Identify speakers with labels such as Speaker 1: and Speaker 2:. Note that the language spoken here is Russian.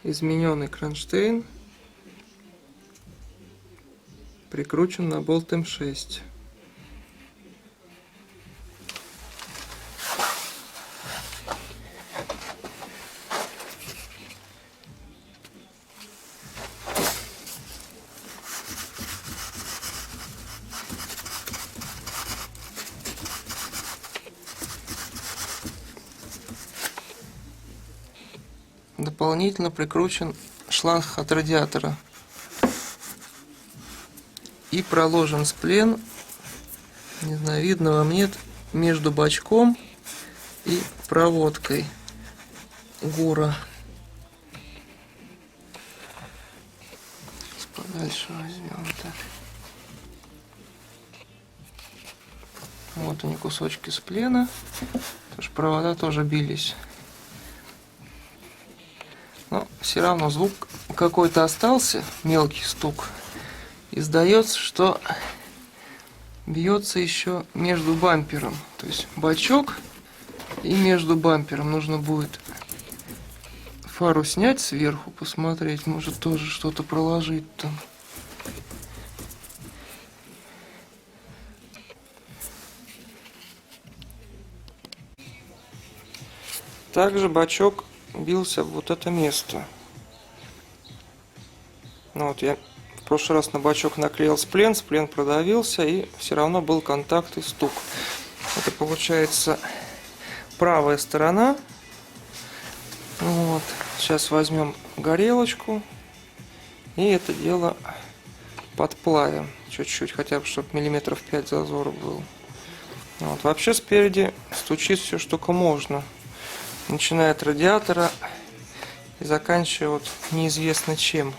Speaker 1: измененный кронштейн прикручен на болт М6. Дополнительно прикручен шланг от радиатора и проложен сплен, не знаю, видно вам нет, между бачком и проводкой ГУРа. Подальше возьмем так. Вот они кусочки сплена, потому что провода тоже бились. Но все равно звук какой-то остался, мелкий стук. И сдается, что бьется еще между бампером. То есть бачок и между бампером. Нужно будет фару снять сверху, посмотреть, может тоже что-то проложить там. Также бачок бился в вот это место. Ну вот я в прошлый раз на бачок наклеил сплен продавился, и все равно был контакт и стук. Это получается правая сторона. Вот. Сейчас возьмем горелочку и это дело подплавим чуть-чуть, хотя бы чтобы миллиметров 5 зазора был. Вот. Вообще спереди стучит все, что только можно, начиная от радиатора и заканчивая вот неизвестно чем.